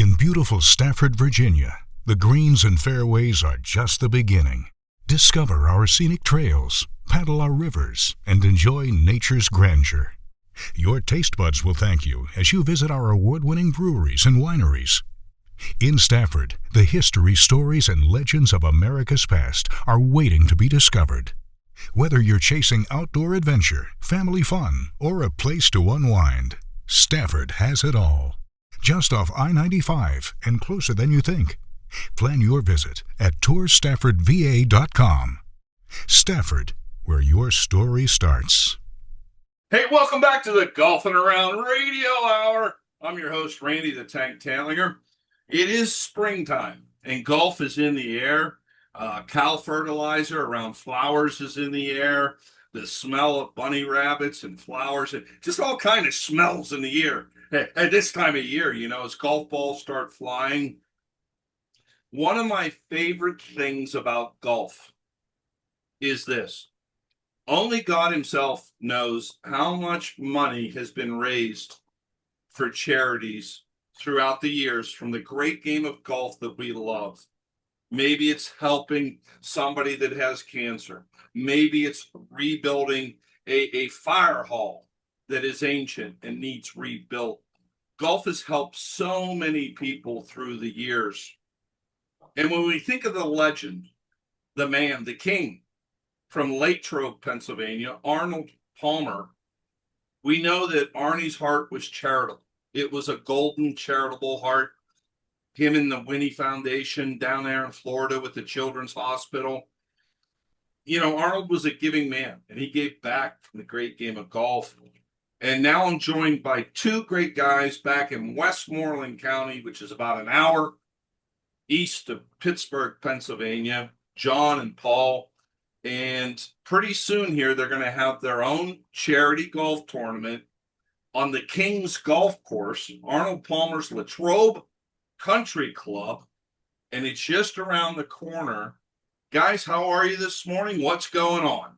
In beautiful Stafford, Virginia, the greens and fairways are just the beginning. Discover our scenic trails, paddle our rivers, and enjoy nature's grandeur. Your taste buds will thank you as you visit our award-winning breweries and wineries. In Stafford, the history, stories, and legends of America's past are waiting to be discovered. Whether you're chasing outdoor adventure, family fun, or a place to unwind, Stafford has it all. Just off I-95 and closer than you think. Plan your visit at tourstaffordva.com. Stafford, where your story starts. Hey, welcome back to the Golfing Around Radio Hour. I'm your host, Randy the Tank Talinger. It is springtime, and golf is in the air. Cow fertilizer around flowers is in the air. The smell of bunny rabbits and flowers, and just all kind of smells in the air at this time of year, as golf balls start flying. One of my favorite things about golf is this. Only God himself knows how much money has been raised for charities throughout the years from the great game of golf that we love. Maybe it's helping somebody that has cancer. Maybe it's rebuilding a fire hall that is ancient and needs rebuilt. Golf has helped so many people through the years. And when we think of the legend, the man, the king from Latrobe, Pennsylvania, Arnold Palmer, we know that Arnie's heart was charitable. It was a golden charitable heart. Him and the Winnie Foundation down there in Florida with the Children's Hospital. Arnold was a giving man, and he gave back from the great game of golf. And now I'm joined by two great guys back in Westmoreland County, which is about an hour east of Pittsburgh, Pennsylvania, John and Paul. And pretty soon here, they're going to have their own charity golf tournament on the King's Golf Course, Arnold Palmer's Latrobe Country Club, and it's just around the corner. Guys, how are you this morning? What's going on?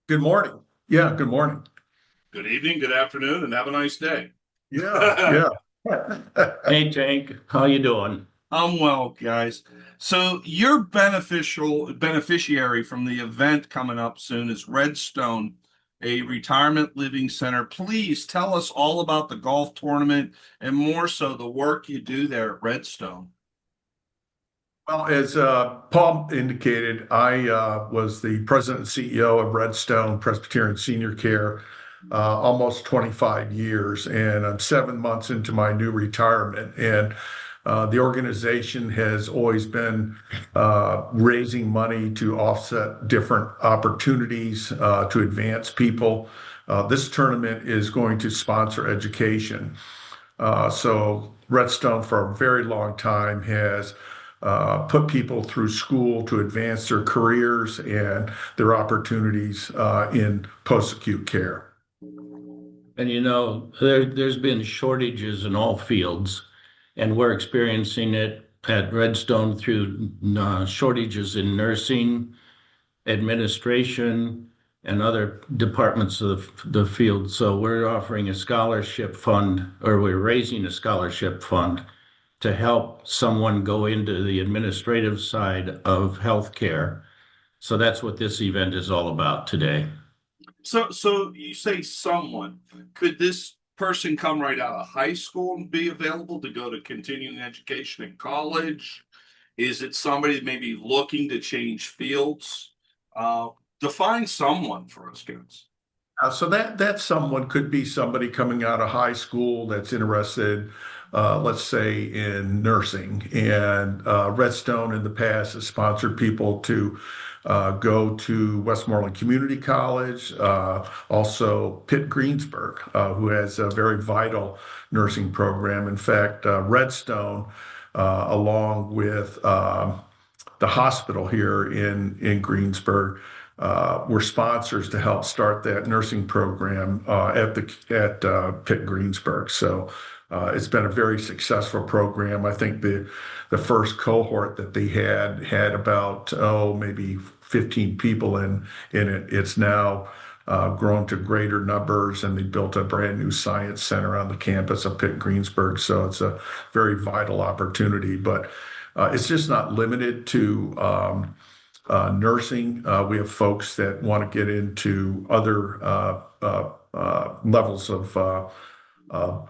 Good morning. Yeah, good morning. Good evening, good afternoon, and have a nice day. Yeah. Hey, Tank, how you doing? I'm well, guys. So your beneficiary from the event coming up soon is Redstone, a retirement living center. Please tell us all about the golf tournament and more so the work you do there at Redstone. Well, as Paul indicated, I was the president and CEO of Redstone Presbyterian Senior Care almost 25 years, and I'm 7 months into my new retirement. And the organization has always been raising money to offset different opportunities to advance people. This tournament is going to sponsor education. So Redstone, for a very long time, has put people through school to advance their careers and their opportunities in post-acute care. And there's been shortages in all fields, and we're experiencing it at Redstone through shortages in nursing, administration, and other departments of the field. So we're offering a scholarship fund, or we're raising a scholarship fund to help someone go into the administrative side of healthcare. So that's what this event is all about today. So you say someone. Could this person come right out of high school and be available to go to continuing education in college? Is it somebody maybe looking to change fields? Define someone for us, guys. So that someone could be somebody coming out of high school that's interested, let's say, in nursing. And Redstone in the past has sponsored people to go to Westmoreland Community College, also Greensburg, who has a very vital nursing program. In fact, Redstone, along with the hospital here in Greensburg, were sponsors to help start that nursing program at Pitt Greensburg. So it's been a very successful program. I think the first cohort that they had about maybe 15 people in it. It's now grown to greater numbers, and they built a brand new science center on the campus of Pitt Greensburg. So it's a very vital opportunity, but it's just not limited to nursing. We have folks that want to get into other levels of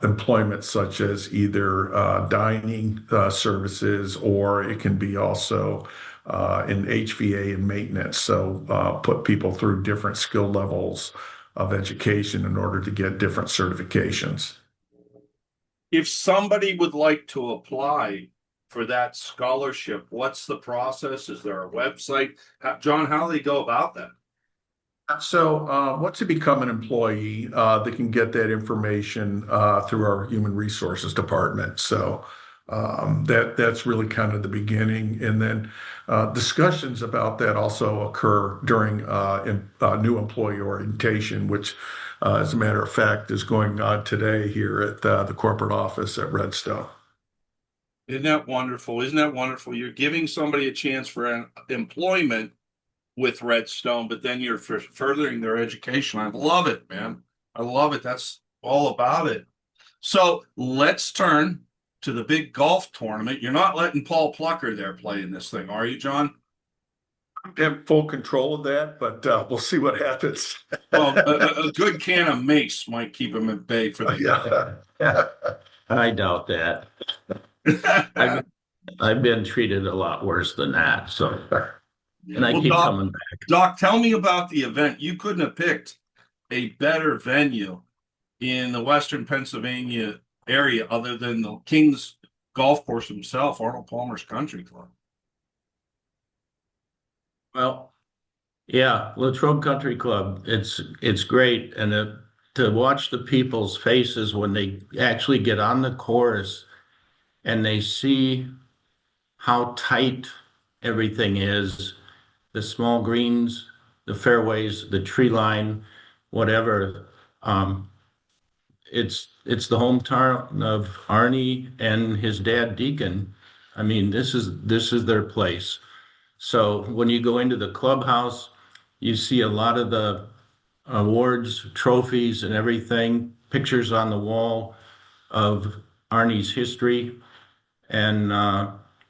employment, such as either dining services, or it can be also in HVA and maintenance. So put people through different skill levels of education in order to get different certifications. If somebody would like to apply for that scholarship, what's the process? Is there a website? John, how do they go about that? So once you become an employee, they can get that information through our human resources department. So that's really kind of the beginning. And then discussions about that also occur during new employee orientation, which, as a matter of fact, is going on today here at the corporate office at Redstone. Isn't that wonderful? Isn't that wonderful? You're giving somebody a chance for employment with Redstone, but then you're furthering their education. I love it, man. I love it. That's all about it. So let's turn to the big golf tournament. You're not letting Paul Plucker there play in this thing, are you, John? I have full control of that, but we'll see what happens. Well, a good can of mace might keep him at bay for the Yeah. I doubt that. I've been treated a lot worse than that. So, and I keep coming back. Doc, tell me about the event. You couldn't have picked a better venue in the Western Pennsylvania area other than the King's golf course himself, Arnold Palmers Country Club. Well, yeah, Latrobe Country Club. It's great, and to watch the people's faces when they actually get on the course and they see how tight everything is, the small greens, the fairways, the tree line, whatever. It's the hometown of Arnie and his dad Deacon. I mean, this is their place. So when you go into the clubhouse, you see a lot of the awards, trophies, and everything, pictures on the wall of Arnie's history. And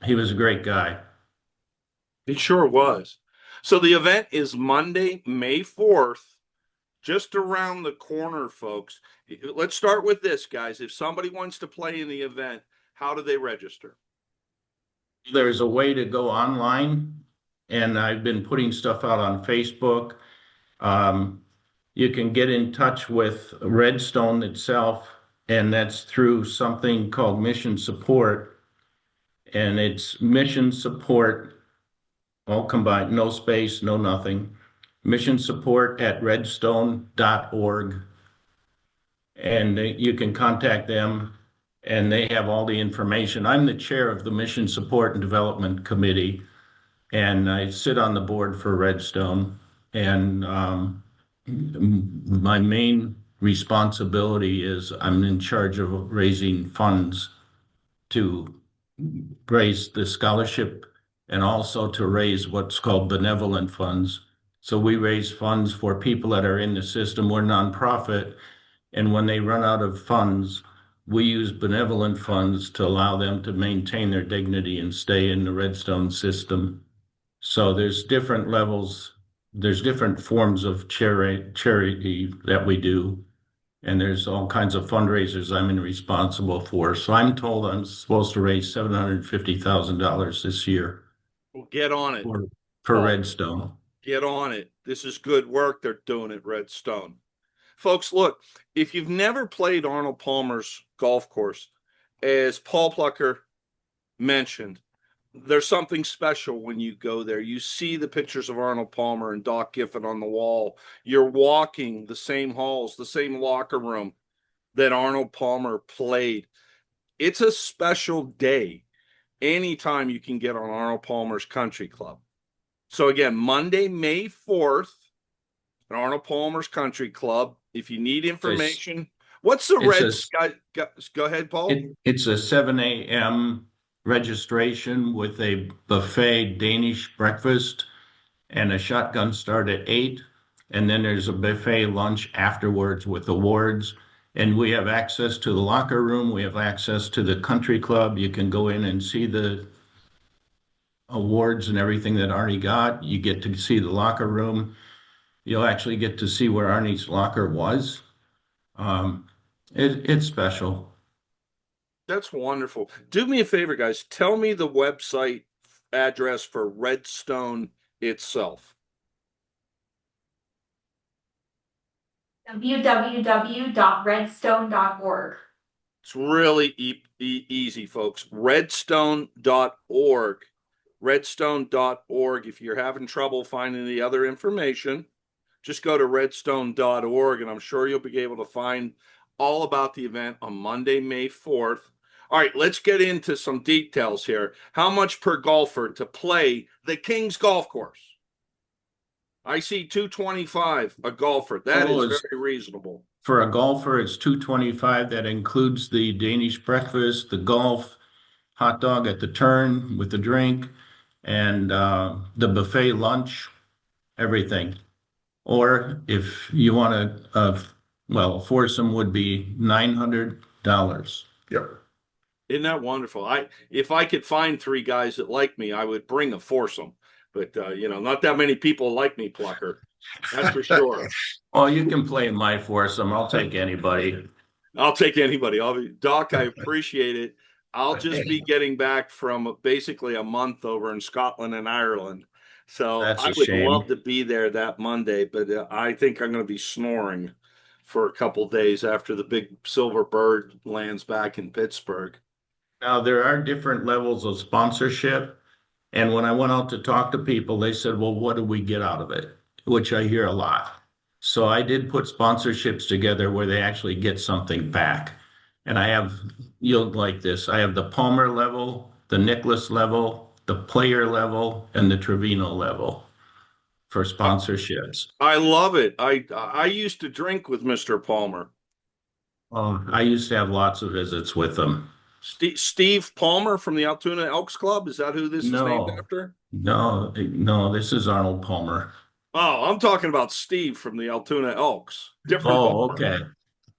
he was a great guy. He sure was. So the event is Monday, May 4th, just around the corner, folks. Let's start with this, guys. If somebody wants to play in the event, how do they register? There's a way to go online, and I've been putting stuff out on Facebook. You can get in touch with Redstone itself, and that's through something called Mission Support. And it's Mission Support, all combined, no space, no nothing. Mission Support at redstone.org. And you can contact them, and they have all the information. I'm the chair of the Mission Support and Development Committee, and I sit on the board for Redstone. And my main responsibility is I'm in charge of raising funds to raise the scholarship and also to raise what's called benevolent funds. So we raise funds for people that are in the system. We're nonprofit, and when they run out of funds, we use benevolent funds to allow them to maintain their dignity and stay in the Redstone system. So there's different levels, there's different forms of charity that we do. And there's all kinds of fundraisers I'm responsible for. So I'm told I'm supposed to raise $750,000 this year. Well, get on it. For Redstone. Get on it. This is good work they're doing at Redstone. Folks, look, if you've never played Arnold Palmer's golf course, as Paul Plucker mentioned, there's something special when you go there. You see the pictures of Arnold Palmer and Doc Giffen on the wall. You're walking the same halls, the same locker room that Arnold Palmer played. It's a special day anytime you can get on Arnold Palmer's Country Club. So again, Monday, May 4th, at Arnold Palmer's Country Club. If you need information, what's the red sky? Go ahead, Paul. It's a 7 a.m. registration with a buffet Danish breakfast and a shotgun start at 8. And then there's a buffet lunch afterwards with awards. And we have access to the locker room. We have access to the country club. You can go in and see the awards and everything that Arnie got. You get to see the locker room. You'll actually get to see where Arnie's locker was. It's special. That's wonderful. Do me a favor, guys. Tell me the website address for Redstone itself. www.redstone.org. It's really easy, folks. Redstone.org. Redstone.org. If you're having trouble finding the other information, just go to redstone.org, and I'm sure you'll be able to find all about the event on Monday, May 4th. All right, let's get into some details here. How much per golfer to play the King's Golf Course? I see $225 a golfer. That is very reasonable. For a golfer, it's $225. That includes the Danish breakfast, the golf, hot dog at the turn with the drink, and the buffet lunch, everything. Or if you want a foursome would be $900. Yep. Isn't that wonderful? If I could find 3 guys that like me, I would bring a foursome. But not that many people like me, Plucker. That's for sure. Well, you can play in my foursome. I'll take anybody. I'll take anybody. Doc, I appreciate it. I'll just be getting back from basically a month over in Scotland and Ireland. So I would love to be there that Monday, but I think I'm going to be snoring for a couple days after the big silver bird lands back in Pittsburgh. Now, there are different levels of sponsorship. And when I went out to talk to people, they said, well, what do we get out of it? Which I hear a lot. So I did put sponsorships together where they actually get something back. And you'll like this, I have the Palmer level, the Nicholas level, the player level, and the Trevino level for sponsorships. I love it. I used to drink with Mr. Palmer. I used to have lots of visits with them. Steve Palmer from the Altoona Elks Club? Is that who this is named after? No, this is Arnold Palmer. Oh, I'm talking about Steve from the Altoona Elks. Different Palmer. Okay.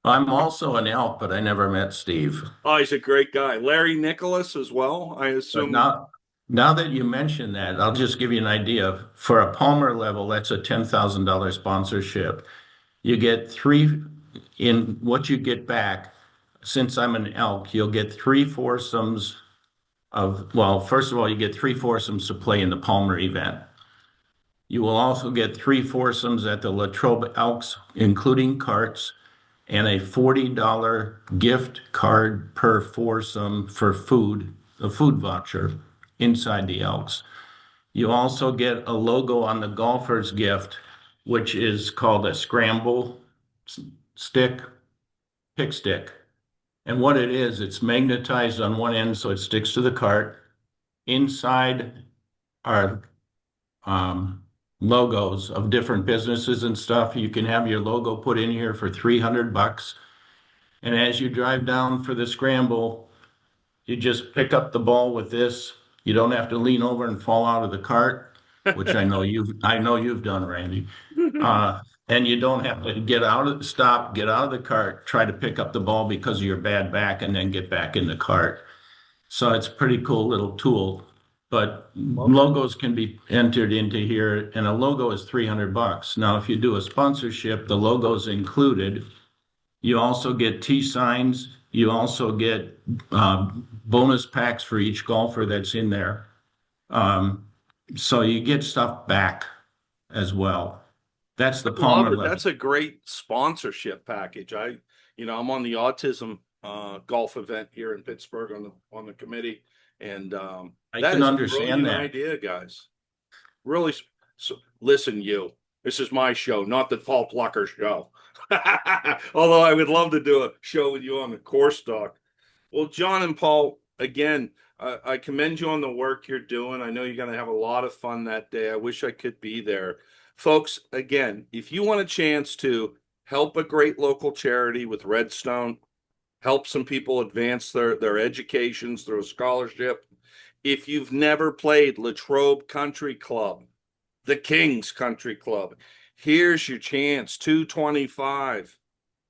I'm also an elk, but I never met Steve. Oh, he's a great guy. Larry Nicholas as well, I assume. Now that you mention that, I'll just give you an idea. For a Palmer level, that's a $10,000 sponsorship. You get 3 in what you get back. Since I'm an elk, you'll get 3 foursomes first of all, you get 3 foursomes to play in the Palmer event. You will also get 3 foursomes at the Latrobe Elks, including carts, and a $40 gift card per foursome for food, a food voucher inside the Elks. You also get a logo on the golfer's gift, which is called a scramble pick stick. And what it is, it's magnetized on one end so it sticks to the cart. Inside are logos of different businesses and stuff. You can have your logo put in here for $300. And as you drive down for the scramble, you just pick up the ball with this. You don't have to lean over and fall out of the cart, which I know you've done, Randy. And you don't have to get out of the cart, try to pick up the ball because of your bad back, and then get back in the cart. So it's a pretty cool little tool. But logos can be entered into here, and a logo is $300. Now, if you do a sponsorship, the logo's included. You also get T-signs. You also get bonus packs for each golfer that's in there. So you get stuff back as well. That's the Palmer level. That's a great sponsorship package. I'm on the autism golf event here in Pittsburgh on the committee, and I can understand that idea, guys. Really, so, listen, this is my show, not the Paul Plucker show. Although I would love to do a show with you on the course, Doc. Well, John and Paul, again, I commend you on the work you're doing. I know you're going to have a lot of fun that day. I wish I could be there. Folks, again, if you want a chance to help a great local charity with Redstone, help some people advance their educations through a scholarship. If you've never played Latrobe Country Club, the King's Country Club, Here's your chance, 225.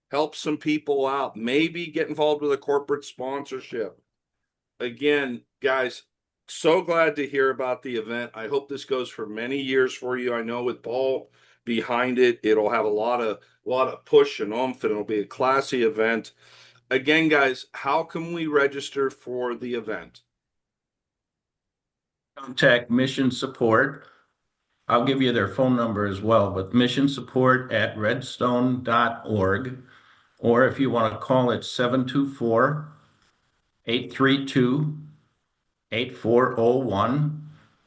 Help some people out. Maybe get involved with a corporate sponsorship. Again, guys, so glad to hear about the event. I hope this goes for many years for you. I know with Paul behind it, it'll have a lot of push and oomph, and it'll be a classy event. Again, guys, how can we register for the event? Contact Mission Support. I'll give you their phone number as well, but mission support at redstone.org. Or if you want to call it 724-832-8401,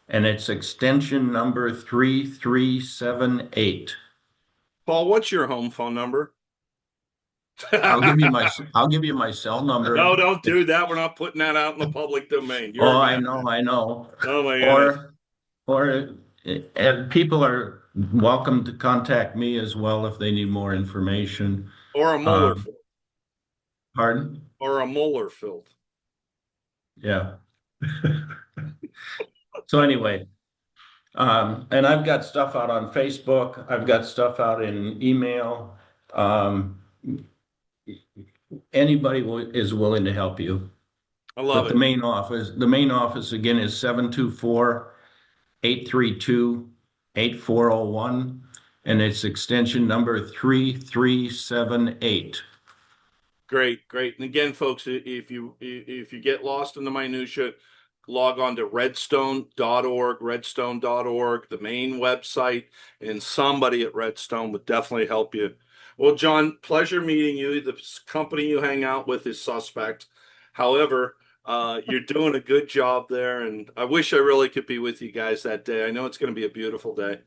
and it's extension number 3378. Paul, what's your home phone number? I'll give you my cell number. No, don't do that. We're not putting that out in the public domain. I know. Oh my goodness. And people are welcome to contact me as well if they need more information. Or a molar field. Pardon? Or a molar field. Yeah. So anyway, and I've got stuff out on Facebook. I've got stuff out in email. Anybody is willing to help you. I love it. The main office again is 724-832-8401, and it's extension number 3378. Great. And again, folks, if you get lost in the minutia, log on to redstone.org, the main website, and somebody at Redstone would definitely help you. Well, John, pleasure meeting you. The company you hang out with is suspect. However, you're doing a good job there, and I wish I really could be with you guys that day. I know it's going to be a beautiful day.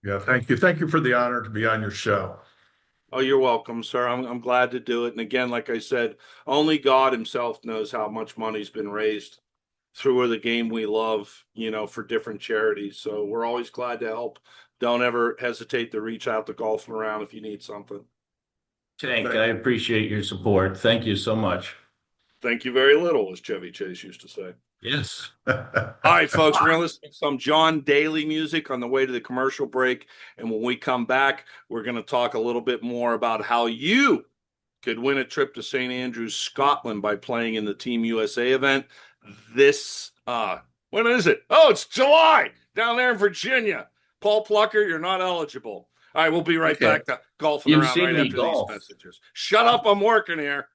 Yeah, thank you. Thank you for the honor to be on your show. Oh, you're welcome, sir. I'm glad to do it. And again, like I said, only God himself knows how much money's been raised through the game we love, for different charities. So we're always glad to help. Don't ever hesitate to reach out to Golfing Around if you need something. Tank, I appreciate your support. Thank you so much. Thank you very little, as Chevy Chase used to say. Yes. All right, folks, we're going to listen to some John Daly music on the way to the commercial break. And when we come back, we're going to talk a little bit more about how you could win a trip to St. Andrews, Scotland by playing in the Team USA event. When is it? Oh, it's July down there in Virginia. Paul Plucker, you're not eligible. All right, we'll be right back to Golfing Around right after these messages. Shut up, I'm working here.